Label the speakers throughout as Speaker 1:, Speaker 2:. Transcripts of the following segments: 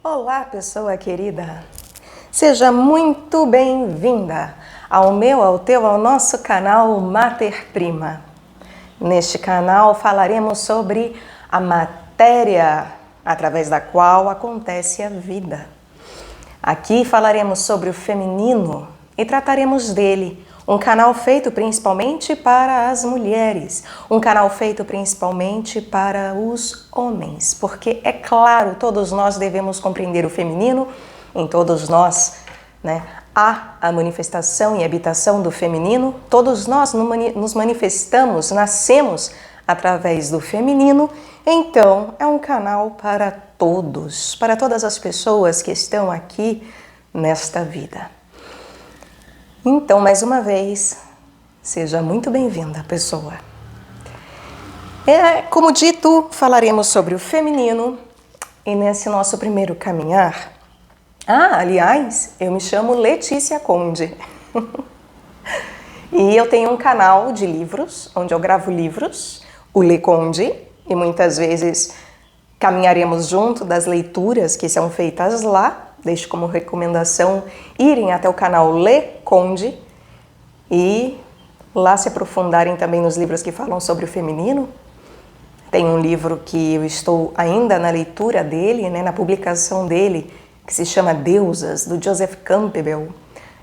Speaker 1: Olá, pessoa querida! Seja muito bem-vinda ao teu, ao nosso canal Mater Prima. Neste canal falaremos sobre a matéria através da qual acontece a vida. Aqui falaremos sobre o feminino e trataremos dele. Um canal feito principalmente para as mulheres, um canal feito principalmente para os homens, porque é claro, todos nós devemos compreender o feminino, em todos nós, né? Há a manifestação e habitação do feminino, todos nós nos manifestamos, nascemos através do feminino, então é um canal para todos, para todas as pessoas que estão aqui nesta vida. Então, mais uma vez, seja muito bem-vinda, pessoa. Como dito, falaremos sobre o feminino e nesse nosso primeiro caminhar. Aliás, eu me chamo Letícia Conde. E eu tenho um canal de livros, onde eu gravo livros, o Le Conde, e muitas vezes caminharemos junto das leituras que são feitas lá. Deixo como recomendação irem até o canal Le Conde e lá se aprofundarem também nos livros que falam sobre o feminino. Tem um livro que eu estou ainda na leitura dele, né, na publicação dele, que se chama Deusas, do Joseph Campbell.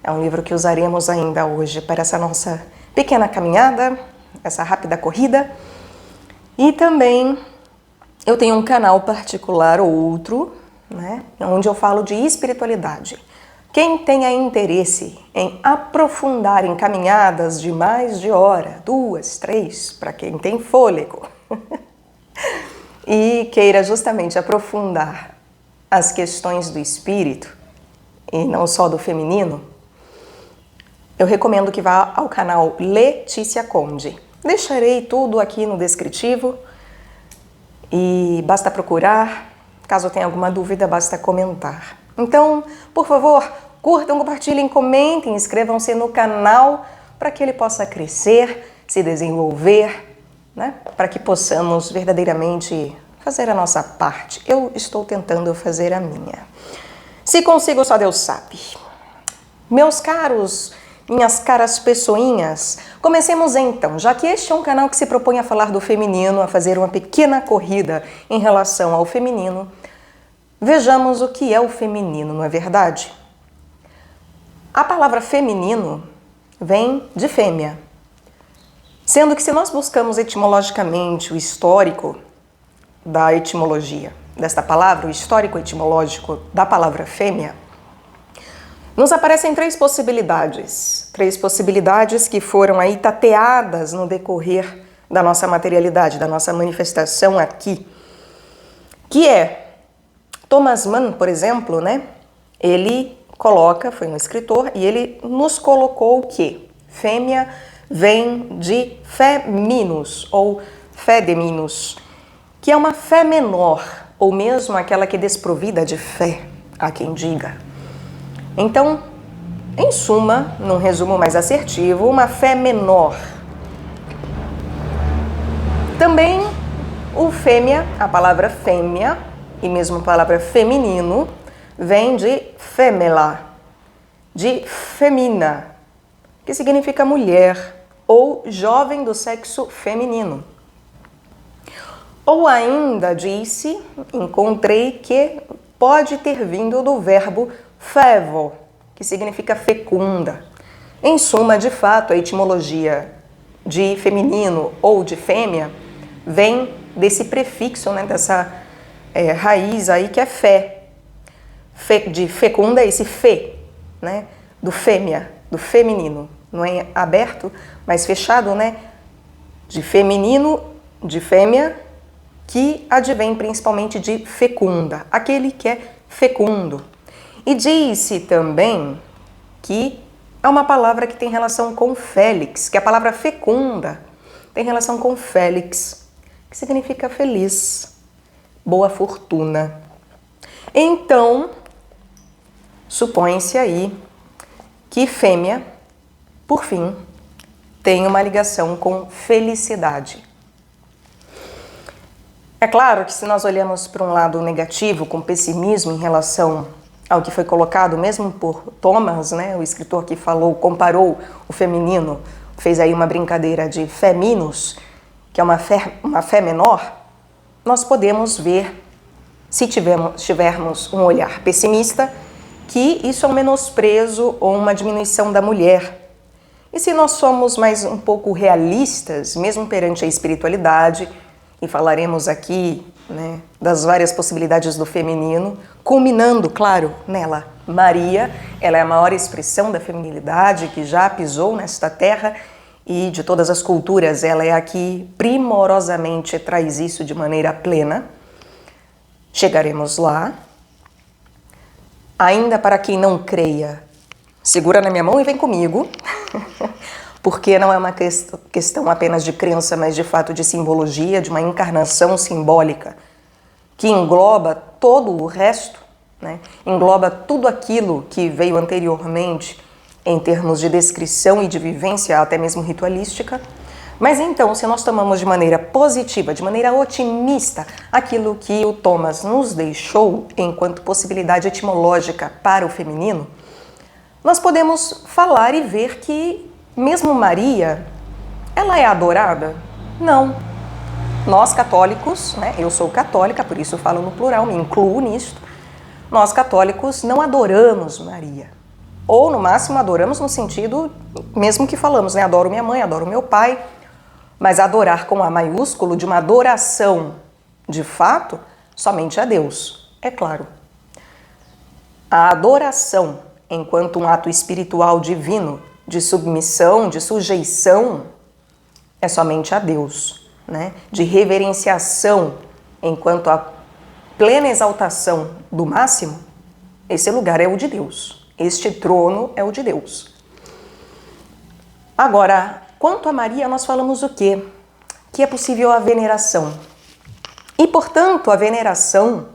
Speaker 1: É um livro que usaremos ainda hoje para essa nossa pequena caminhada, essa rápida corrida. E também eu tenho um canal particular, outro, né, onde eu falo de espiritualidade. Quem tenha interesse em aprofundar em caminhadas de mais de hora, 2, 3, para quem tem fôlego, e queira justamente aprofundar as questões do espírito, e não só do feminino, eu recomendo que vá ao canal Letícia Conde. Deixarei tudo aqui no descritivo e basta procurar. Caso tenha alguma dúvida, basta comentar. Então, por favor, curtam, compartilhem, comentem, inscrevam-se no canal para que ele possa crescer, se desenvolver, né? Para que possamos verdadeiramente fazer a nossa parte. Eu estou tentando fazer a minha. Se consigo, só Deus sabe. Meus caros, minhas caras pessoinhas, comecemos então, já que este é um canal que se propõe a falar do feminino, a fazer uma pequena corrida em relação ao feminino. Vejamos o que é o feminino, não é verdade? A palavra feminino vem de fêmea, sendo que se nós buscamos etimologicamente o histórico da etimologia desta palavra, o histórico etimológico da palavra fêmea, nos aparecem três possibilidades que foram aí tateadas no decorrer da nossa materialidade, da nossa manifestação aqui, que é Thomas Mann, por exemplo, né? Ele coloca, foi um escritor, e ele nos colocou que fêmea vem de feminos ou feminos, que é uma fé menor, ou mesmo aquela que é desprovida de fé, há quem diga. Então, em suma, num resumo mais assertivo, uma fé menor. Também o fêmea, a palavra fêmea, e mesmo a palavra feminino, vem de femela, de femina, que significa mulher ou jovem do sexo feminino. Ou ainda encontrei que pode ter vindo do verbo fevo, que significa fecunda. Em suma, de fato, a etimologia de feminino ou de fêmea vem desse prefixo, né, dessa raiz aí que é fé. De fecunda é esse fê, né? Do fêmea, do feminino. Não é aberto, mas fechado, né? De feminino, de fêmea, que advém principalmente de fecunda, aquele que é fecundo. E diz-se também que é uma palavra que tem relação com Félix, que a palavra fecunda tem relação com Félix, que significa feliz, boa fortuna. Então, supõe-se aí que fêmea, por fim, tem uma ligação com felicidade. É claro que se nós olhamos para um lado negativo, com pessimismo em relação ao que foi colocado, mesmo por Thomas, né, o escritor que falou, comparou o feminino, fez aí uma brincadeira de feminos, que é uma fé menor, nós podemos ver, se tivermos um olhar pessimista, que isso é um menosprezo ou uma diminuição da mulher. E se nós somos mais um pouco realistas, mesmo perante a espiritualidade, e falaremos aqui, né, das várias possibilidades do feminino, culminando, claro, nela. Maria, ela é a maior expressão da feminilidade que já pisou nesta terra e de todas as culturas, ela é a que primorosamente traz isso de maneira plena. Chegaremos lá. Ainda para quem não creia, segura na minha mão e vem comigo, porque não é uma questão apenas de crença, mas de fato de simbologia, de uma encarnação simbólica, que engloba todo o resto, né? Engloba tudo aquilo que veio anteriormente em termos de descrição e de vivência, até mesmo ritualística. Mas então, se nós tomamos de maneira positiva, de maneira otimista, aquilo que o Thomas nos deixou enquanto possibilidade etimológica para o feminino, nós podemos falar e ver que mesmo Maria, ela é adorada? Não. Nós católicos, né, eu sou católica, por isso falo no plural, me incluo nisto, nós católicos não adoramos Maria. Ou no máximo adoramos no sentido, mesmo que falamos, né, adoro minha mãe, adoro meu pai, mas adorar com A maiúsculo, de uma adoração de fato, somente a Deus, é claro. A adoração, enquanto um ato espiritual divino, de submissão, de sujeição, é somente a Deus, né? De reverenciação, enquanto a plena exaltação do máximo, esse lugar é o de Deus, este trono é o de Deus. Agora, quanto a Maria, nós falamos o quê? Que é possível a veneração. E, portanto, a veneração,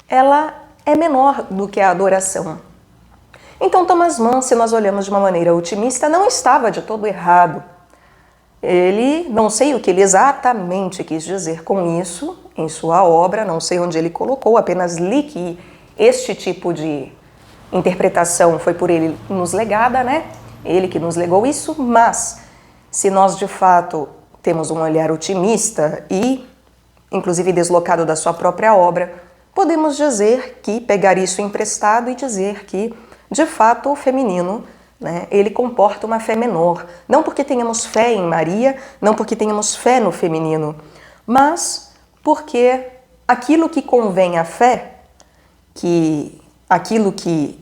Speaker 1: ela é menor do que a adoração. Então, Thomas Mann, se nós olhamos de uma maneira otimista, não estava de todo errado. Ele, não sei o que ele exatamente quis dizer com isso em sua obra, não sei onde ele colocou, apenas li que este tipo de interpretação foi por ele nos legada, né? Ele que nos legou isso, mas se nós de fato temos um olhar otimista e, inclusive deslocado da sua própria obra, podemos dizer que, pegar isso emprestado e dizer que de fato, o feminino, né, ele comporta uma fé menor. Não porque tenhamos fé em Maria, não porque tenhamos fé no feminino, mas porque aquilo que convém à fé, aquilo que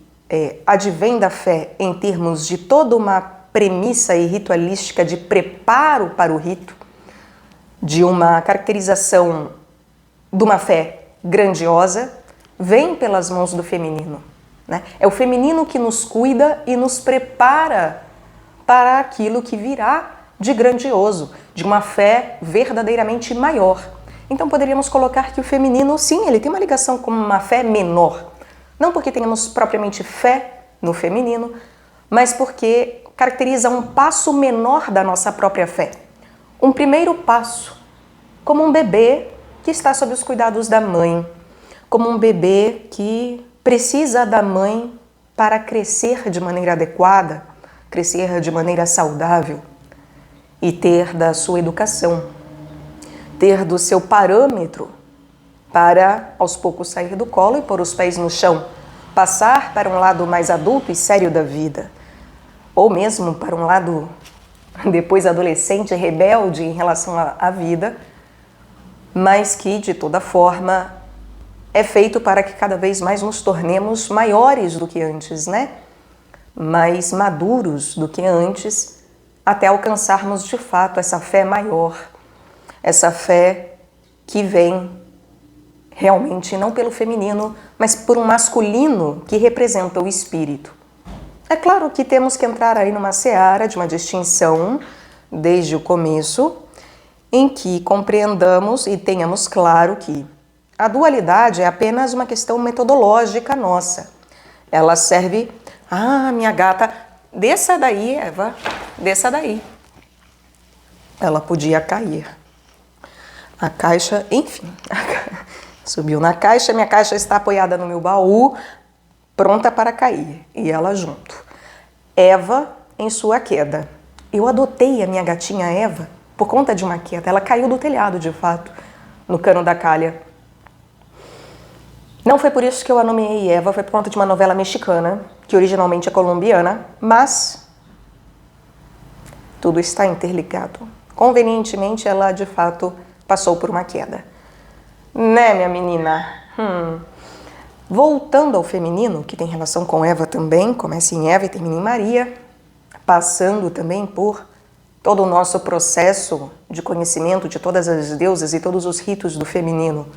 Speaker 1: advém da fé em termos de toda uma premissa e ritualística de preparo para o rito, de uma caracterização de uma fé grandiosa, vem pelas mãos do feminino. É o feminino que nos cuida e nos prepara para aquilo que virá de grandioso, de uma fé verdadeiramente maior. Então poderíamos colocar que o feminino, sim, ele tem uma ligação com uma fé menor. Não porque tenhamos propriamente fé no feminino, mas porque caracteriza um passo menor da nossa própria fé. Um primeiro passo, como um bebê que está sob os cuidados da mãe, como um bebê que precisa da mãe para crescer de maneira adequada, crescer de maneira saudável e ter da sua educação, ter do seu parâmetro para aos poucos sair do colo e pôr os pés no chão, passar para um lado mais adulto e sério da vida, ou mesmo para um lado depois adolescente, rebelde em relação à vida, mas que de toda forma é feito para que cada vez mais nos tornemos maiores do que antes, né? Mais maduros do que antes, até alcançarmos de fato essa fé maior, essa fé que vem realmente não pelo feminino, mas por um masculino que representa o espírito. É claro que temos que entrar aí numa seara de uma distinção desde o começo, em que compreendamos e tenhamos claro que a dualidade é apenas uma questão metodológica nossa. Ela serve... Ah, minha gata, desça daí, Eva, desça daí. Ela podia cair. A caixa, enfim, subiu na caixa, minha caixa está apoiada no meu baú, pronta para cair, e ela junto. Eva em sua queda. Eu adotei a minha gatinha Eva por conta de uma queda. Ela caiu do telhado, de fato, no cano da calha. Não foi por isso que eu a nomeei Eva, foi por conta de uma novela mexicana, que originalmente é colombiana, mas tudo está interligado. Convenientemente, ela de fato passou por uma queda. Né, minha menina? Voltando ao feminino, que tem relação com Eva também, começa em Eva e termina em Maria, passando também por todo o nosso processo de conhecimento de todas as deusas e todos os ritos do feminino,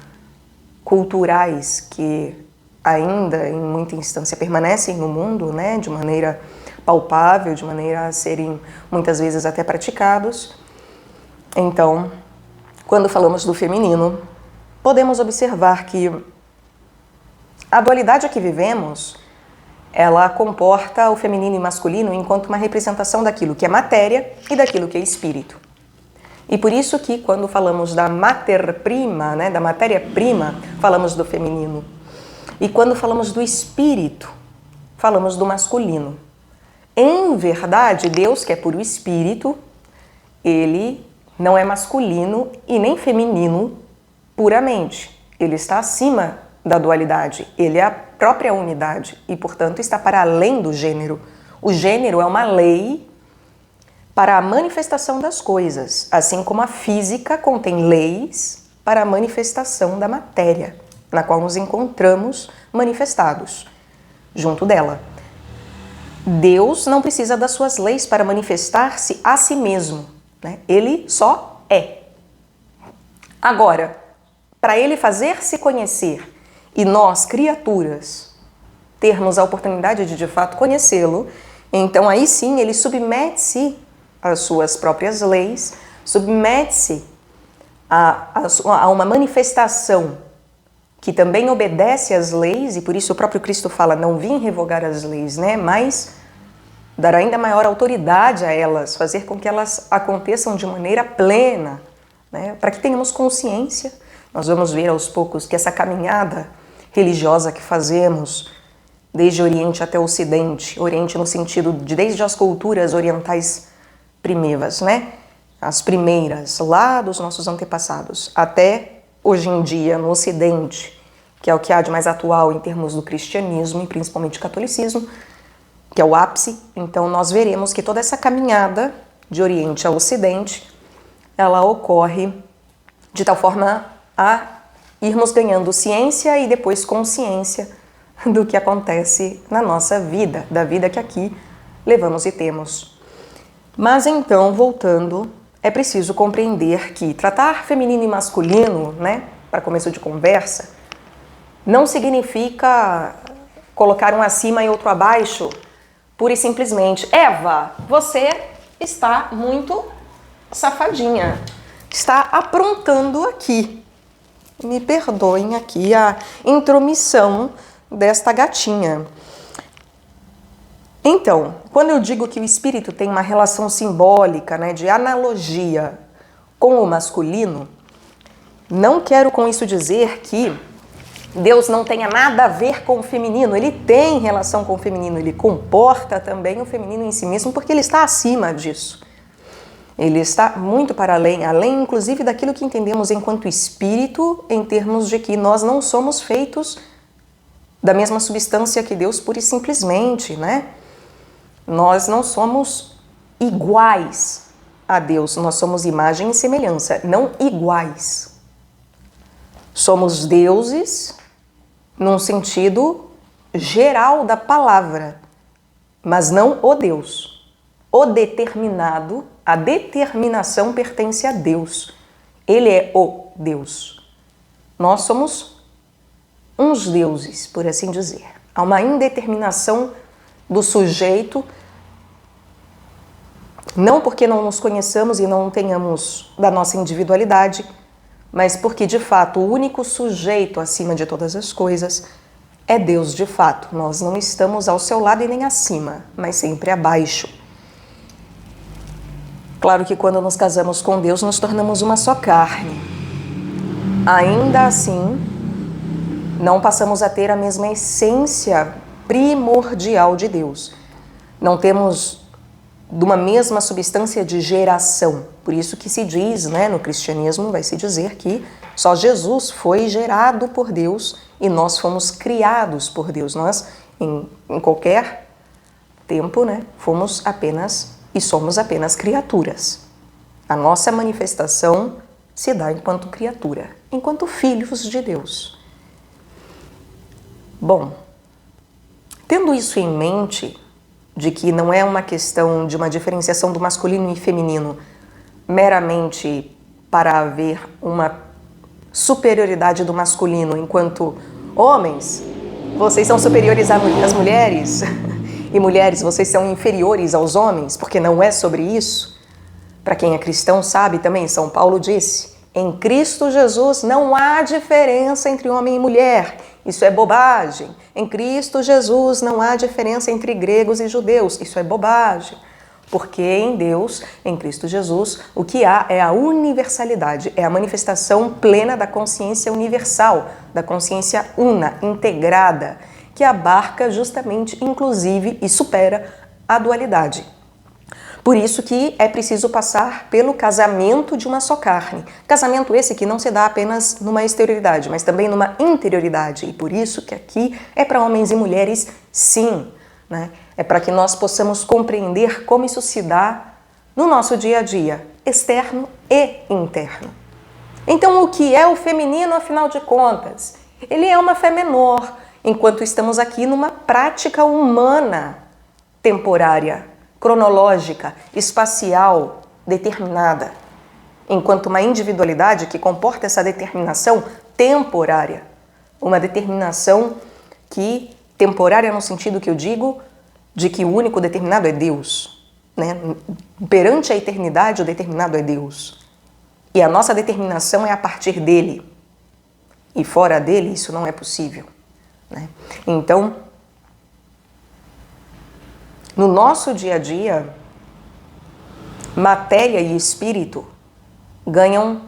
Speaker 1: culturais que ainda em muita instância permanecem no mundo, né, de maneira palpável, de maneira a serem muitas vezes até praticados. Então, quando falamos do feminino, podemos observar que a dualidade a que vivemos, ela comporta o feminino e masculino enquanto uma representação daquilo que é matéria e daquilo que é espírito. E por isso que quando falamos da mater-prima, né, da matéria-prima, falamos do feminino. E quando falamos do espírito, falamos do masculino. Em verdade, Deus, que é puro espírito, ele não é masculino e nem feminino puramente. Ele está acima da dualidade. Ele é a própria unidade e, portanto, está para além do gênero. O gênero é uma lei para a manifestação das coisas, assim como a física contém leis para a manifestação da matéria, na qual nos encontramos manifestados junto dela. Deus não precisa das suas leis para manifestar-se a si mesmo, né? Ele só é. Agora, para ele fazer-se conhecer e nós, criaturas, termos a oportunidade de fato conhecê-lo, então aí sim ele submete-se às suas próprias leis, submete-se a uma manifestação que também obedece às leis, e por isso o próprio Cristo fala, não vim revogar as leis, né? Mas dar ainda maior autoridade a elas, fazer com que elas aconteçam de maneira plena, né? Para que tenhamos consciência. Nós vamos ver aos poucos que essa caminhada religiosa que fazemos, desde Oriente até Ocidente, Oriente no sentido de desde as culturas orientais primeiras, né? As primeiras, lá dos nossos antepassados, até hoje em dia no Ocidente, que é o que há de mais atual em termos do cristianismo e principalmente catolicismo, que é o ápice. Então nós veremos que toda essa caminhada de Oriente a Ocidente, ela ocorre de tal forma a irmos ganhando ciência e depois consciência do que acontece na nossa vida, da vida que aqui levamos e temos. Mas então, voltando, é preciso compreender que tratar feminino e masculino, né, para começo de conversa, não significa colocar um acima e outro abaixo, pura e simplesmente. Eva, você está muito safadinha, está aprontando aqui. Me perdoem aqui a intromissão desta gatinha. Então, quando eu digo que o espírito tem uma relação simbólica, né, de analogia com o masculino, não quero com isso dizer que Deus não tenha nada a ver com o feminino. Ele tem relação com o feminino, ele comporta também o feminino em si mesmo, porque ele está acima disso. Ele está muito para além, além inclusive daquilo que entendemos enquanto espírito, em termos de que nós não somos feitos da mesma substância que Deus pura e simplesmente, né? Nós não somos iguais a Deus, nós somos imagem e semelhança, não iguais. Somos deuses num sentido geral da palavra, mas não o Deus. O determinado, a determinação pertence a Deus. Ele é o Deus. Nós somos uns deuses, por assim dizer. Há uma indeterminação do sujeito, não porque não nos conheçamos e não tenhamos da nossa individualidade, mas porque, de fato, o único sujeito acima de todas as coisas é Deus, de fato. Nós não estamos ao seu lado e nem acima, mas sempre abaixo. Claro que quando nos casamos com Deus, nos tornamos uma só carne. ainda assim, não passamos a ter a mesma essência primordial de Deus. Não temos de uma mesma substância de geração. Por isso que se diz, né, no cristianismo, vai se dizer que só Jesus foi gerado por Deus e nós fomos criados por Deus. Nós, em qualquer tempo, né, fomos apenas e somos apenas criaturas. A nossa manifestação se dá enquanto criatura, enquanto filhos de Deus. Bom, tendo isso em mente, de que não é uma questão de uma diferenciação do masculino e feminino meramente para haver uma superioridade do masculino enquanto homens, vocês são superiores às mulheres e mulheres, vocês são inferiores aos homens, porque não é sobre isso. Para quem é cristão sabe também, São Paulo disse, em Cristo Jesus não há diferença entre homem e mulher. Isso é bobagem. Em Cristo Jesus não há diferença entre gregos e judeus. Isso é bobagem. Porque em Deus, em Cristo Jesus, o que há é a universalidade, é a manifestação plena da consciência universal, da consciência una, integrada, que abarca justamente, inclusive, e supera a dualidade. Por isso que é preciso passar pelo casamento de uma só carne. Casamento esse que não se dá apenas numa exterioridade, mas também numa interioridade. E por isso que aqui é para homens e mulheres, sim. Né? É para que nós possamos compreender como isso se dá no nosso dia a dia, externo e interno. Então, o que é o feminino, afinal de contas? Ele é uma fé menor, enquanto estamos aqui numa prática humana temporária, cronológica, espacial, determinada, enquanto uma individualidade que comporta essa determinação temporária, uma determinação que, temporária no sentido que eu digo, de que o único determinado é Deus, né? Perante a eternidade o determinado é Deus, e a nossa determinação é a partir dele, e fora dele isso não é possível, né? Então, no nosso dia a dia, matéria e espírito ganham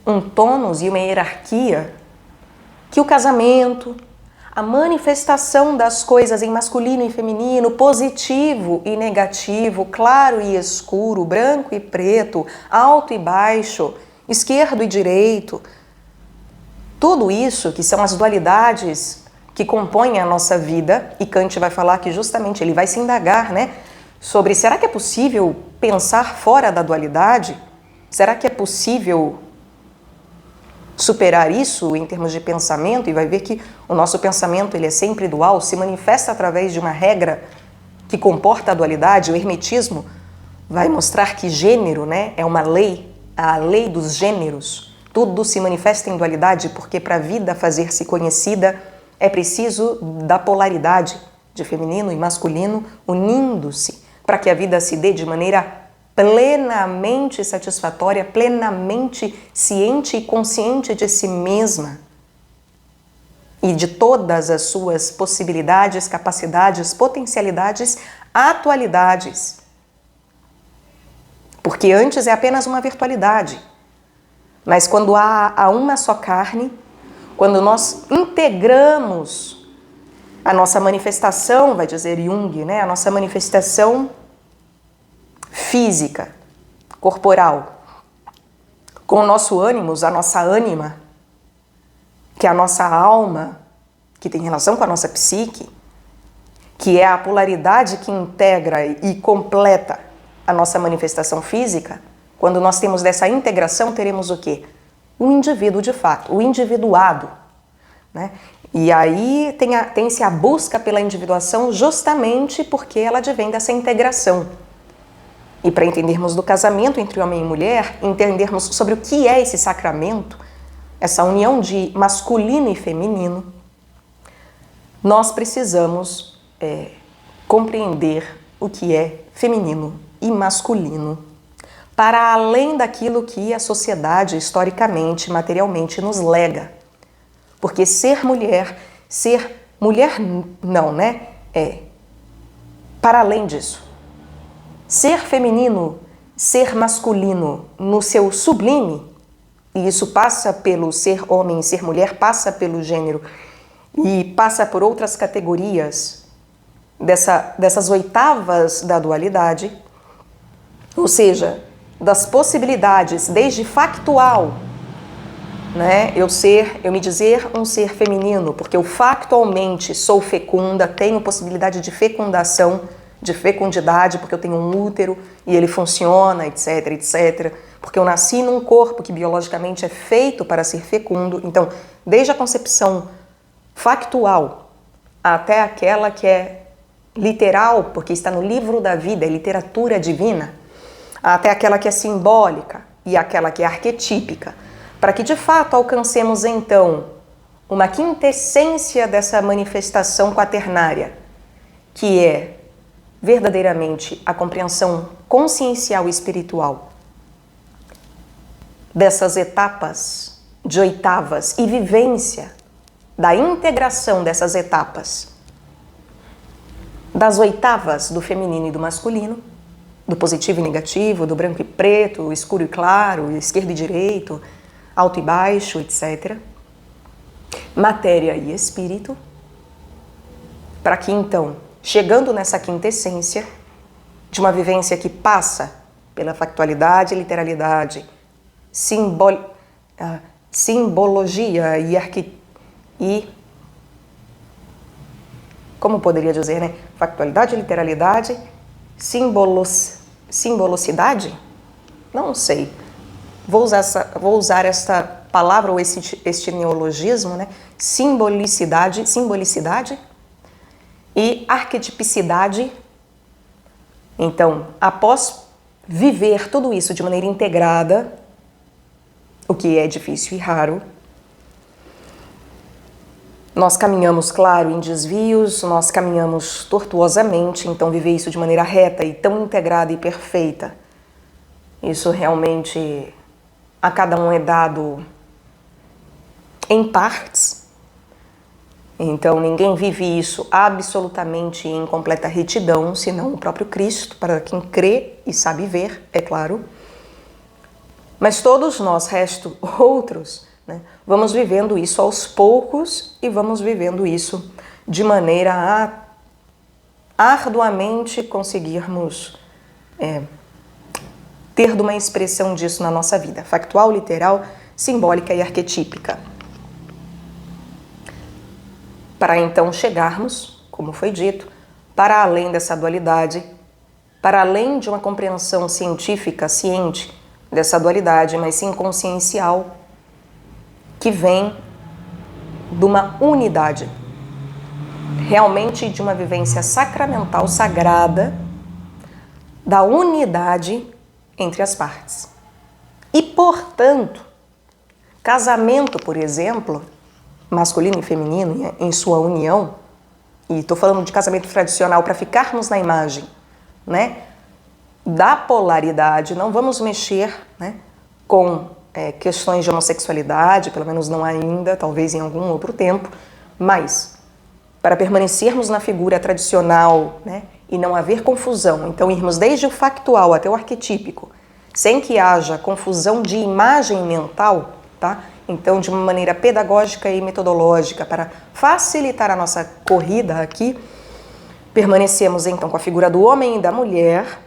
Speaker 1: um tônus e uma hierarquia que o casamento, a manifestação das coisas em masculino e feminino, positivo e negativo, claro e escuro, branco e preto, alto e baixo, esquerdo e direito, tudo isso que são as dualidades que compõem a nossa vida, e Kant vai falar que justamente ele vai se indagar, né, sobre será que é possível pensar fora da dualidade? Será que é possível superar isso em termos de pensamento? E vai ver que o nosso pensamento ele é sempre dual, se manifesta através de uma regra que comporta a dualidade. O hermetismo vai mostrar que gênero, né, é uma lei, a lei dos gêneros. Tudo se manifesta em dualidade porque para a vida fazer-se conhecida é preciso da polaridade de feminino e masculino unindo-se para que a vida se dê de maneira plenamente satisfatória, plenamente ciente e consciente de si mesma e de todas as suas possibilidades, capacidades, potencialidades, atualidades. Porque antes é apenas uma virtualidade. Mas quando há uma só carne, quando nós integramos a nossa manifestação, vai dizer Jung, né? A nossa manifestação física, corporal, com o nosso ânimos, a nossa ânima, que é a nossa alma, que tem relação com a nossa psique, que é a polaridade que integra e completa a nossa manifestação física. Quando nós temos dessa integração, teremos o quê? O indivíduo de fato, o individuado, né? E aí tem-se a busca pela individuação justamente porque ela advém dessa integração. E para entendermos do casamento entre homem e mulher, entendermos sobre o que é esse sacramento, essa união de masculino e feminino, nós precisamos compreender o que é feminino e masculino, para além daquilo que a sociedade historicamente, materialmente nos lega. Porque ser mulher não, né? Para além disso. Ser feminino, ser masculino no seu sublime, E isso passa pelo ser homem e ser mulher, passa pelo gênero e passa por outras categorias dessas oitavas da dualidade, ou seja, das possibilidades, desde factual, né? Eu me dizer um ser feminino, porque eu factualmente sou fecunda, tenho possibilidade de fecundação, de fecundidade, porque eu tenho um útero e ele funciona, etc, etc. Porque eu nasci num corpo que biologicamente é feito para ser fecundo. Então, desde a concepção factual até aquela que é literal, porque está no livro da vida, é literatura divina, até aquela que é simbólica e aquela que é arquetípica, para que de fato alcancemos então uma quintessência dessa manifestação quaternária, que é verdadeiramente a compreensão consciencial e espiritual dessas etapas de oitavas e vivência da integração dessas etapas das oitavas do feminino e do masculino, do positivo e negativo, do branco e preto, escuro e claro, esquerdo e direito, alto e baixo, etc. Matéria e espírito, para que então, chegando nessa quintessência de uma vivência que passa pela factualidade, literalidade, simbologia e como poderia dizer, né? Factualidade, literalidade, simbolocidade? Não sei. Vou usar esta palavra ou este neologismo, né? Simbolicidade e arquetipicidade. Então, após viver tudo isso de maneira integrada, o que é difícil e raro, nós caminhamos, claro, em desvios, nós caminhamos tortuosamente, então viver isso de maneira reta e tão integrada e perfeita, isso realmente a cada um é dado em partes. Então ninguém vive isso absolutamente em completa retidão, senão o próprio Cristo, para quem crê e sabe ver, é claro. Mas todos nós, resto outros, né, vamos vivendo isso aos poucos e vamos vivendo isso de maneira a arduamente conseguirmos ter uma expressão disso na nossa vida, factual, literal, simbólica e arquetípica. Para então chegarmos, como foi dito, para além dessa dualidade, para além de uma compreensão científica, ciente dessa dualidade, mas sim consciencial, que vem de uma unidade, realmente de uma vivência sacramental, sagrada, da unidade entre as partes. E, portanto, casamento, por exemplo, masculino e feminino, em sua união, e estou falando de casamento tradicional para ficarmos na imagem, né, da polaridade, não vamos mexer, né, com questões de homossexualidade, pelo menos não ainda, talvez em algum outro tempo, mas para permanecermos na figura tradicional, né, e não haver confusão, então irmos desde o factual até o arquetípico, sem que haja confusão de imagem mental, tá? Então, de uma maneira pedagógica e metodológica, para facilitar a nossa corrida aqui, permanecemos então com a figura do homem e da mulher,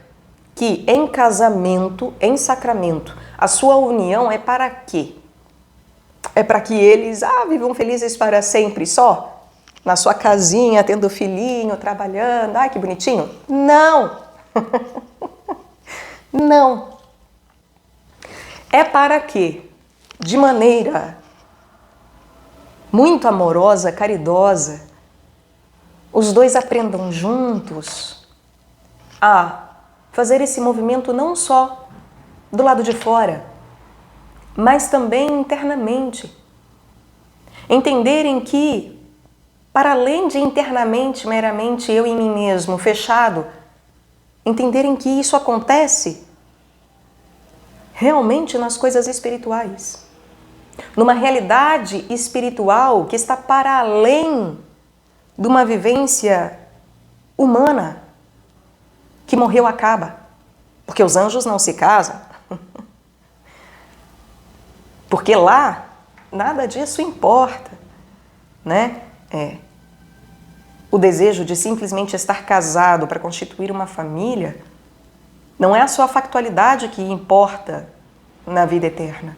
Speaker 1: que em casamento, em sacramento, a sua união é para quê? É para que eles vivam felizes para sempre só? Na sua casinha, tendo filhinho, trabalhando, que bonitinho? Não! Não! É para que, de maneira muito amorosa, caridosa, os dois aprendam juntos a fazer esse movimento não só do lado de fora, mas também internamente. Entenderem que, para além de internamente, meramente eu em mim mesmo, fechado, entenderem que isso acontece realmente nas coisas espirituais. Numa realidade espiritual que está para além de uma vivência humana que morreu acaba. Porque os anjos não se casam. Porque lá, nada disso importa, né? O desejo de simplesmente estar casado para constituir uma família não é a sua factualidade que importa na vida eterna,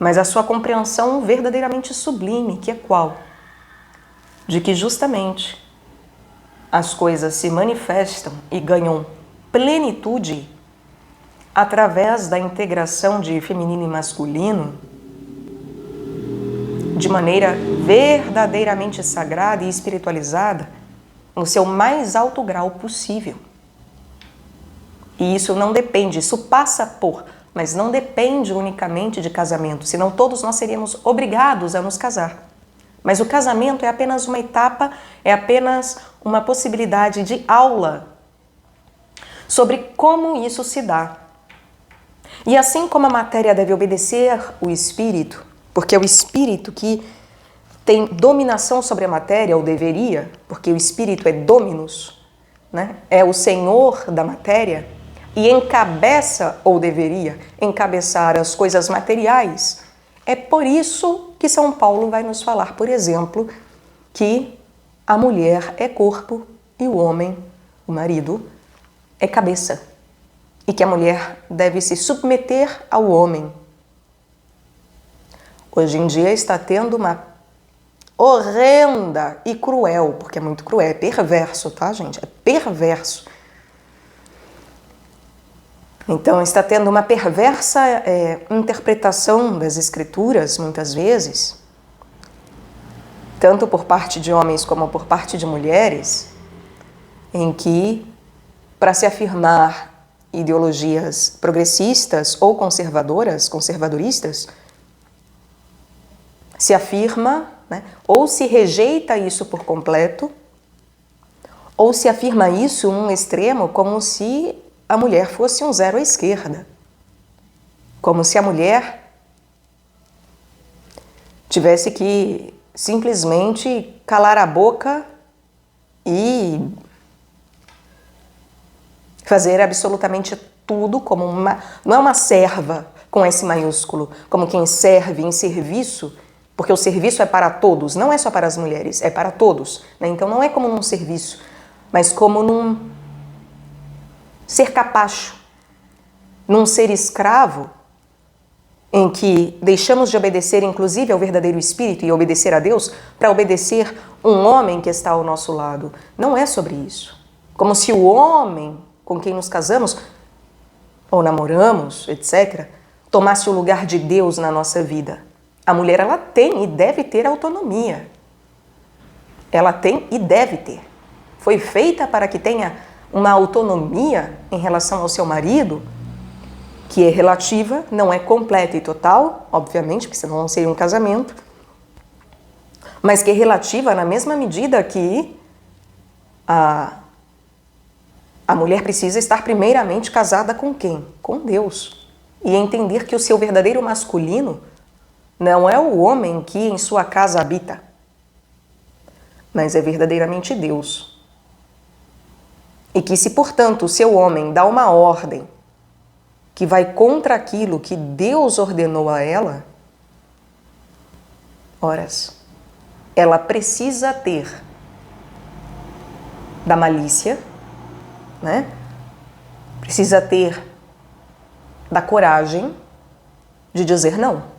Speaker 1: mas a sua compreensão verdadeiramente sublime, que é qual? De que justamente as coisas se manifestam e ganham plenitude através da integração de feminino e masculino de maneira verdadeiramente sagrada e espiritualizada no seu mais alto grau possível. E isso não depende, isso passa por, mas não depende unicamente de casamento, senão todos nós seríamos obrigados a nos casar. Mas o casamento é apenas uma etapa, é apenas uma possibilidade de aula sobre como isso se dá. E assim como a matéria deve obedecer o espírito, porque é o espírito que tem dominação sobre a matéria, ou deveria, porque o espírito é dominus, né? É o senhor da matéria, e encabeça, ou deveria, encabeçar as coisas materiais. É por isso que São Paulo vai nos falar, por exemplo, que a mulher é corpo e o homem, o marido, é cabeça. E que a mulher deve se submeter ao homem. Hoje em dia está tendo uma horrenda e cruel, porque é muito cruel, é perverso, tá, gente? É perverso. Então, está tendo uma perversa interpretação das escrituras, muitas vezes, tanto por parte de homens como por parte de mulheres, em que, para se afirmar ideologias progressistas ou conservadoristas, se afirma, né, ou se rejeita isso por completo, ou se afirma isso num extremo como se a mulher fosse um zero à esquerda. Como se a mulher tivesse que simplesmente calar a boca e fazer absolutamente tudo como não é uma serva com S maiúsculo, como quem serve em serviço, porque o serviço é para todos, não é só para as mulheres, é para todos, né? Então não é como num serviço, mas como num ser capacho, num ser escravo, em que deixamos de obedecer inclusive ao verdadeiro espírito e obedecer a Deus para obedecer um homem que está ao nosso lado. Não é sobre isso. Como se o homem com quem nos casamos ou namoramos, etc., tomasse o lugar de Deus na nossa vida. A mulher, ela tem e deve ter autonomia. Ela tem e deve ter. Foi feita para que tenha uma autonomia em relação ao seu marido, que é relativa, não é completa e total, obviamente, porque senão não seria um casamento, mas que é relativa na mesma medida que a mulher precisa estar primeiramente casada com quem? Com Deus. E entender que o seu verdadeiro masculino não é o homem que em sua casa habita, mas é verdadeiramente Deus. E que se, portanto, o seu homem dá uma ordem que vai contra aquilo que Deus ordenou a ela, horas, ela precisa ter da malícia, né? Precisa ter da coragem de dizer não.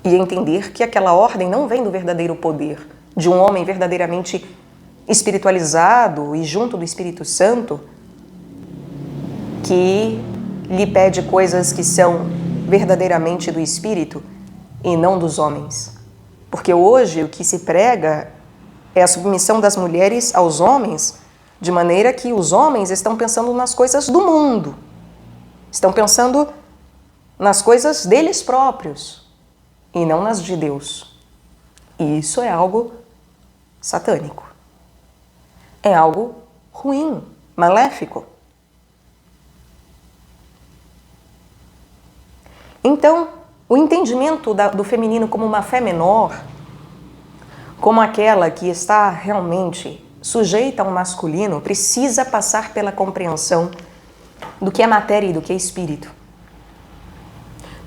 Speaker 1: E entender que aquela ordem não vem do verdadeiro poder, de um homem verdadeiramente espiritualizado e junto do Espírito Santo, que lhe pede coisas que são verdadeiramente do Espírito e não dos homens. Porque hoje o que se prega é a submissão das mulheres aos homens, de maneira que os homens estão pensando nas coisas do mundo, estão pensando nas coisas deles próprios e não nas de Deus. E isso é algo satânico. É algo ruim, maléfico. Então, o entendimento do feminino como uma fé menor, como aquela que está realmente sujeita ao masculino, precisa passar pela compreensão do que é matéria e do que é espírito.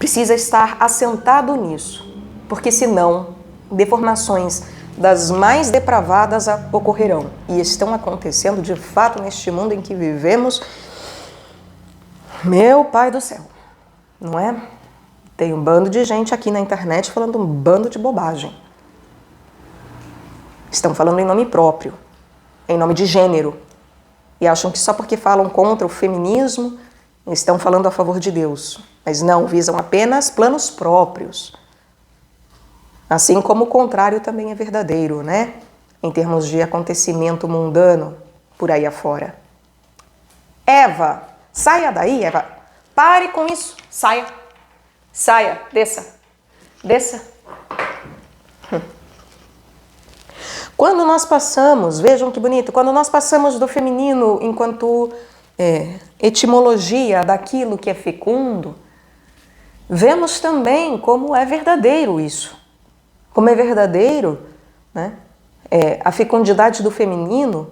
Speaker 1: precisa estar assentado nisso, porque senão deformações das mais depravadas ocorrerão e estão acontecendo de fato neste mundo em que vivemos. Meu Pai do céu, não é? Tem um bando de gente aqui na internet falando um bando de bobagem. Estão falando em nome próprio, em nome de gênero, e acham que só porque falam contra o feminismo estão falando a favor de Deus, mas não, visam apenas planos próprios. Assim como o contrário também é verdadeiro, né? Em termos de acontecimento mundano por aí afora. Eva, saia daí, Eva. Pare com isso. Saia. Saia. Desça. Desça. Quando nós passamos, vejam que bonito, quando nós passamos do feminino enquanto etimologia daquilo que é fecundo, vemos também como é verdadeiro isso. Como é verdadeiro, né, a fecundidade do feminino,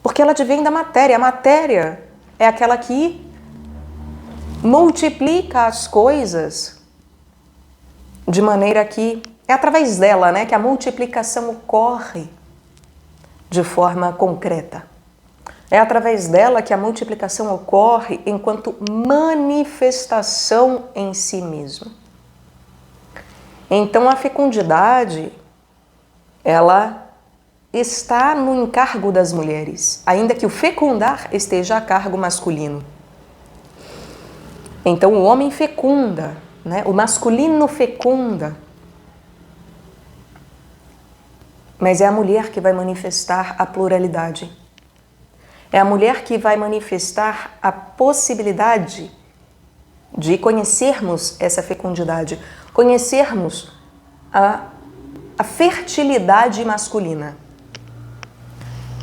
Speaker 1: porque ela advém da matéria. A matéria é aquela que multiplica as coisas de maneira que é através dela, né, que a multiplicação ocorre de forma concreta. É através dela que a multiplicação ocorre enquanto manifestação em si mesma. Então a fecundidade, ela está no encargo das mulheres, ainda que o fecundar esteja a cargo masculino. Então o homem fecunda, né? O masculino fecunda, mas é a mulher que vai manifestar a pluralidade. É a mulher que vai manifestar a possibilidade de conhecermos essa fecundidade, conhecermos a fertilidade masculina.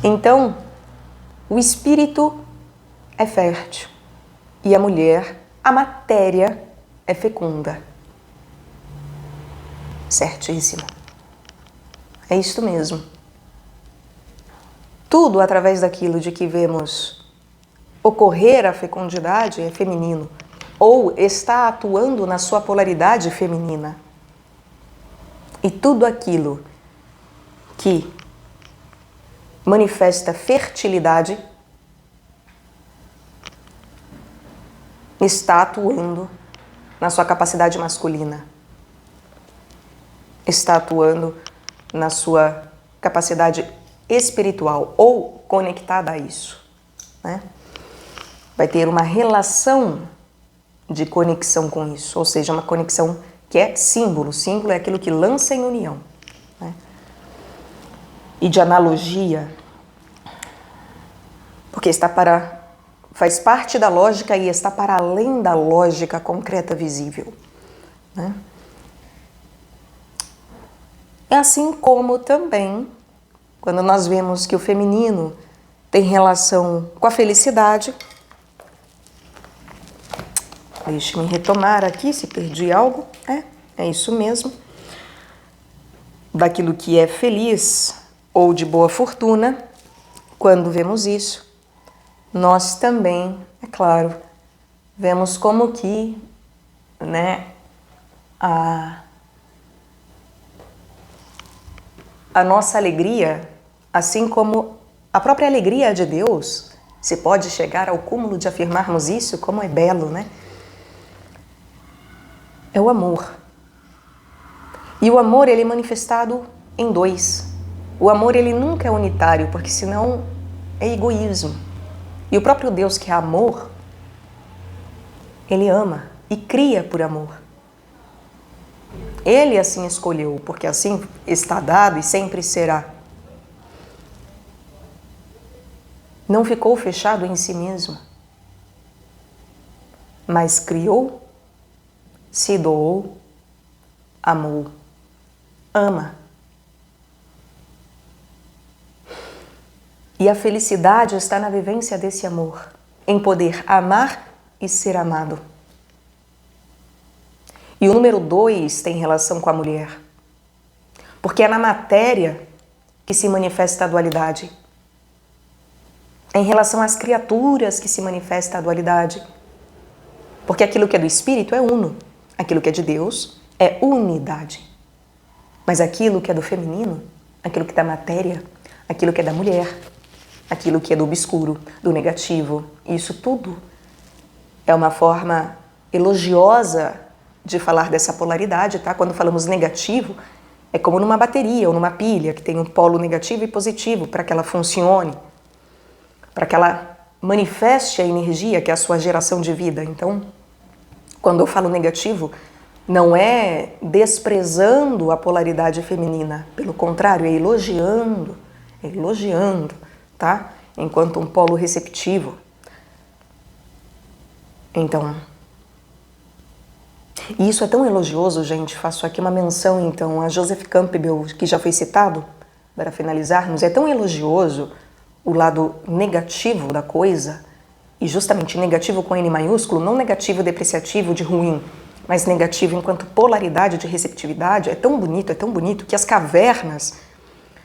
Speaker 1: Então, o espírito é fértil e a mulher, a matéria, é fecunda. Certíssimo. É isto mesmo. Tudo através daquilo de que vemos ocorrer a fecundidade é feminino, ou está atuando na sua polaridade feminina. E tudo aquilo que manifesta fertilidade está atuando na sua capacidade masculina, está atuando na sua capacidade espiritual ou conectada a isso, né? Vai ter uma relação de conexão com isso, ou seja, uma conexão que é símbolo. Símbolo é aquilo que lança em união, né? E de analogia, porque faz parte da lógica e está para além da lógica concreta visível, né? É assim como também, quando nós vemos que o feminino tem relação com a felicidade. Deixe-me retomar aqui, se perdi algo. É isso mesmo. Daquilo que é feliz ou de boa fortuna, quando vemos isso, nós também, é claro, vemos como que, né, a nossa alegria, assim como a própria alegria de Deus, se pode chegar ao cúmulo de afirmarmos isso, como é belo, né? É o amor. E o amor, ele é manifestado em dois. O amor, ele nunca é unitário, porque senão é egoísmo. E o próprio Deus, que é amor, ele ama e cria por amor. Ele assim escolheu, porque assim está dado e sempre será. Não ficou fechado em si mesmo, mas criou, se doou, amou, ama. E a felicidade está na vivência desse amor, em poder amar e ser amado. E o número 2 tem relação com a mulher, porque é na matéria que se manifesta a dualidade. É em relação às criaturas que se manifesta a dualidade. Porque aquilo que é do espírito é uno, aquilo que é de Deus é unidade. Mas aquilo que é do feminino, aquilo que é da matéria, aquilo que é da mulher, aquilo que é do obscuro, do negativo, isso tudo é uma forma elogiosa de falar dessa polaridade, tá? Quando falamos negativo, é como numa bateria ou numa pilha que tem um polo negativo e positivo para que ela funcione, para que ela manifeste a energia que é a sua geração de vida. Então, quando eu falo negativo, não é desprezando a polaridade feminina, pelo contrário, é elogiando, tá? Enquanto um polo receptivo. Então, e isso é tão elogioso, gente, faço aqui uma menção, então, a Joseph Campbell, que já foi citado, para finalizarmos, é tão elogioso o lado negativo da coisa, e justamente negativo com N maiúsculo, não negativo depreciativo de ruim, mas negativo enquanto polaridade de receptividade, é tão bonito que as cavernas,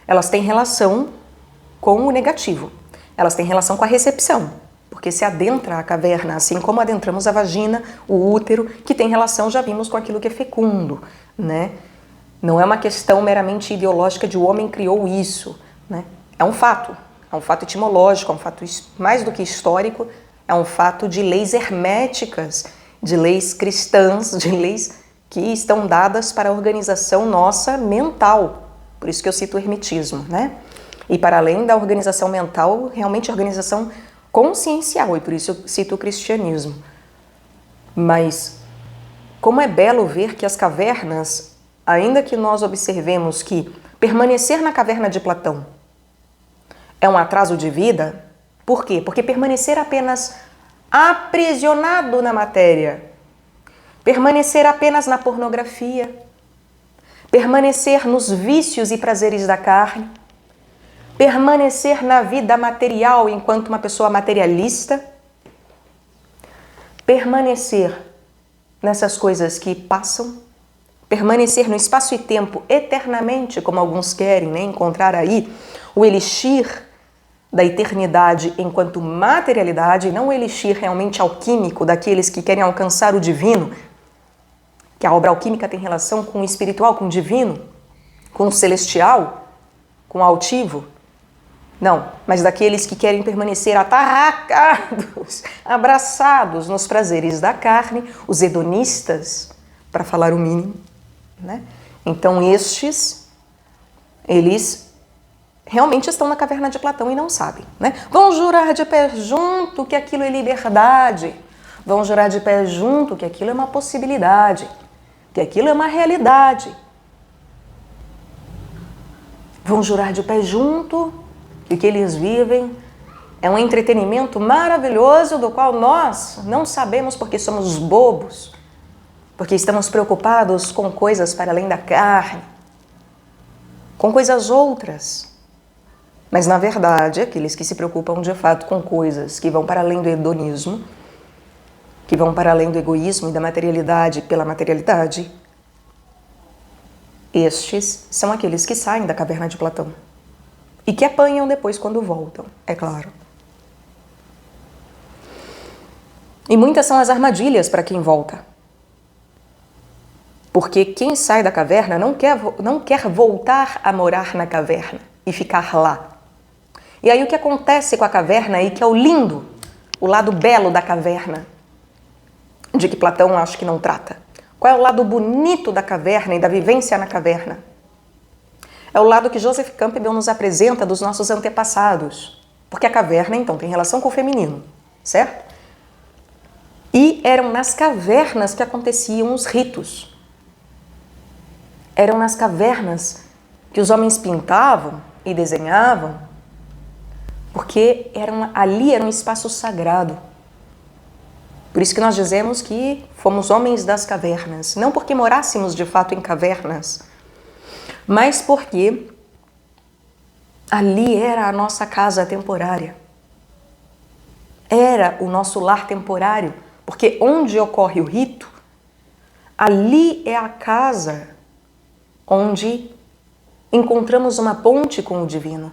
Speaker 1: elas têm relação com o negativo, elas têm relação com a recepção, porque se adentra a caverna, assim como adentramos a vagina, o útero, que tem relação, já vimos, com aquilo que é fecundo, né? Não é uma questão meramente ideológica de o homem criou isso, né? É um fato etimológico, é um fato mais do que histórico, é um fato de leis herméticas, de leis cristãs, de leis que estão dadas para a organização nossa mental. Por isso que eu cito o hermetismo, né? E para além da organização mental, realmente a organização consciencial, e por isso eu cito o cristianismo. Mas como é belo ver que as cavernas, ainda que nós observemos que permanecer na caverna de Platão é um atraso de vida, por quê? Porque permanecer apenas aprisionado na matéria, permanecer apenas na pornografia, permanecer nos vícios e prazeres da carne, permanecer na vida material enquanto uma pessoa materialista, permanecer nessas coisas que passam, permanecer no espaço e tempo eternamente, como alguns querem, né? Encontrar aí o elixir da eternidade enquanto materialidade, não o elixir realmente alquímico daqueles que querem alcançar o divino, que a obra alquímica tem relação com o espiritual, com o divino, com o celestial, com o altivo. Não, mas daqueles que querem permanecer atarracados, abraçados nos prazeres da carne, os hedonistas, para falar o mínimo, né? Então estes, eles realmente estão na caverna de Platão e não sabem, né? Vão jurar de pé junto que aquilo é liberdade, vão jurar de pé junto que aquilo é uma possibilidade, que aquilo é uma realidade. Vão jurar de pé junto que o que eles vivem é um entretenimento maravilhoso do qual nós não sabemos porque somos bobos, porque estamos preocupados com coisas para além da carne, com coisas outras. Mas, na verdade, aqueles que se preocupam de fato com coisas que vão para além do hedonismo, que vão para além do egoísmo e da materialidade pela materialidade, estes são aqueles que saem da caverna de Platão e que apanham depois quando voltam, é claro. E muitas são as armadilhas para quem volta. Porque quem sai da caverna não quer voltar a morar na caverna e ficar lá. E aí o que acontece com a caverna aí, que é o lindo, o lado belo da caverna, de que Platão acho que não trata. Qual é o lado bonito da caverna e da vivência na caverna? É o lado que Joseph Campbell nos apresenta dos nossos antepassados. Porque a caverna, então, tem relação com o feminino, certo? E eram nas cavernas que aconteciam os ritos. Eram nas cavernas que os homens pintavam e desenhavam, porque ali era um espaço sagrado. Por isso que nós dizemos que fomos homens das cavernas, não porque morássemos de fato em cavernas, mas porque ali era a nossa casa temporária. Era o nosso lar temporário, porque onde ocorre o rito, ali é a casa onde encontramos uma ponte com o divino.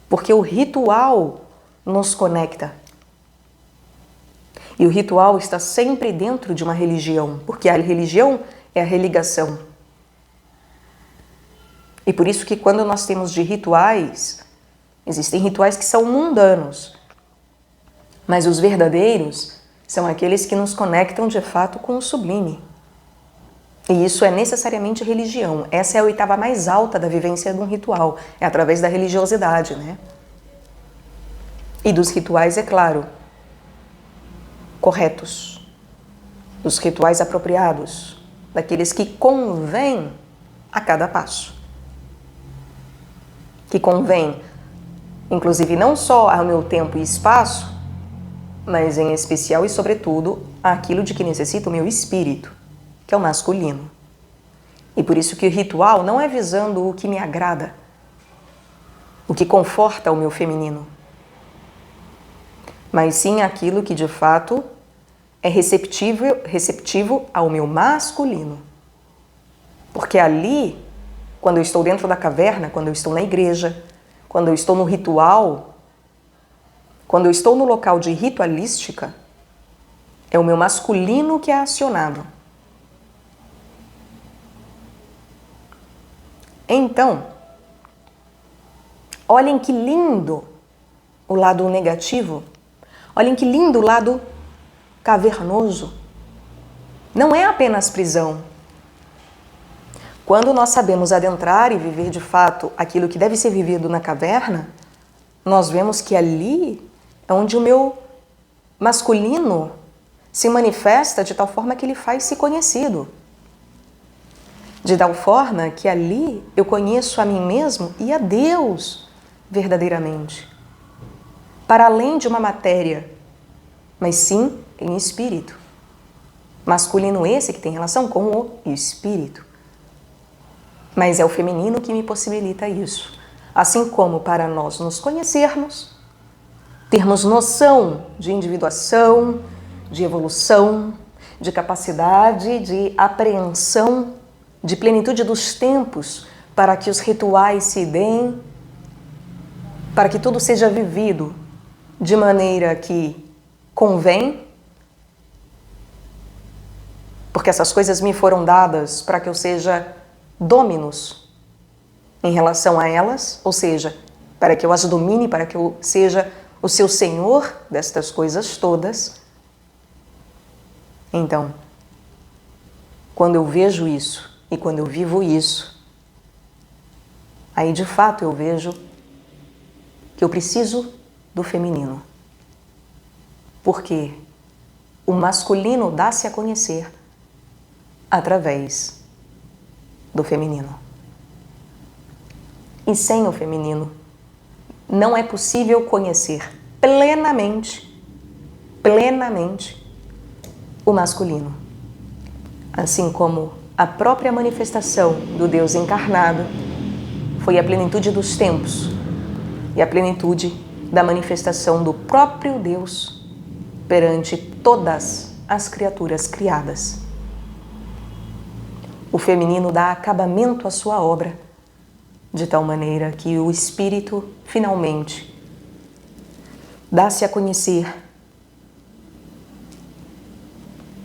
Speaker 1: Porque o ritual nos conecta. E o ritual está sempre dentro de uma religião, porque a religião é a religação. E por isso que quando nós temos de rituais, existem rituais que são mundanos, mas os verdadeiros são aqueles que nos conectam de fato com o sublime. E isso é necessariamente religião. Essa é a oitava mais alta da vivência de um ritual, é através da religiosidade, né? E dos rituais, é claro, corretos, dos rituais apropriados, daqueles que convêm a cada passo. Que convém, inclusive, não só ao meu tempo e espaço, mas em especial e sobretudo àquilo de que necessita o meu espírito, que é o masculino. E por isso que o ritual não é visando o que me agrada, o que conforta o meu feminino, mas sim aquilo que de fato é receptivo ao meu masculino. Porque ali, quando eu estou dentro da caverna, quando eu estou na igreja, quando eu estou no ritual, quando eu estou no local de ritualística, é o meu masculino que é acionado. Então, olhem que lindo o lado negativo, olhem que lindo o lado cavernoso. Não é apenas prisão. Quando nós sabemos adentrar e viver de fato aquilo que deve ser vivido na caverna, nós vemos que ali é onde o meu masculino se manifesta de tal forma que ele faz-se conhecido. De tal forma que ali eu conheço a mim mesmo e a Deus verdadeiramente. Para além de uma matéria, mas sim em espírito. Masculino esse que tem relação com o espírito. Mas é o feminino que me possibilita isso. Assim como para nós nos conhecermos, termos noção de individuação, de evolução, de capacidade, de apreensão, de plenitude dos tempos, para que os rituais se deem, para que tudo seja vivido de maneira que convém, porque essas coisas me foram dadas para que eu seja dominus em relação a elas, ou seja, para que eu as domine, para que eu seja o seu senhor destas coisas todas. Então, quando eu vejo isso e quando eu vivo isso, aí de fato eu vejo que eu preciso do feminino. Porque o masculino dá-se a conhecer através do feminino. E sem o feminino, não é possível conhecer plenamente o masculino. Assim como a própria manifestação do Deus encarnado foi a plenitude dos tempos e a plenitude da manifestação do próprio Deus perante todas as criaturas criadas. O feminino dá acabamento à sua obra, de tal maneira que o espírito, finalmente, dá-se a conhecer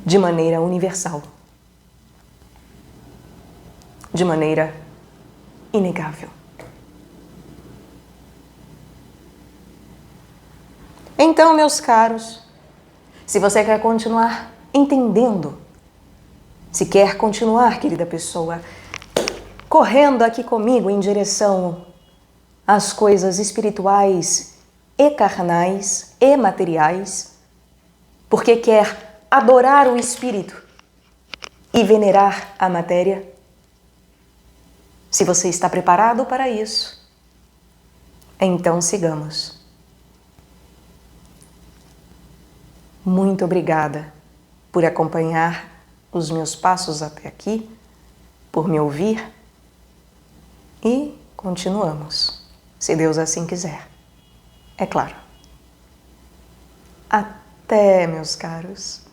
Speaker 1: de maneira universal, de maneira inegável. Então, meus caros, se você quer continuar entendendo, se quer continuar, querida pessoa, correndo aqui comigo em direção às coisas espirituais e carnais e materiais, porque quer adorar o espírito e venerar a matéria, se você está preparado para isso, então sigamos. Muito obrigada por acompanhar os meus passos até aqui, por me ouvir e continuamos, se Deus assim quiser. É claro. Até, meus caros.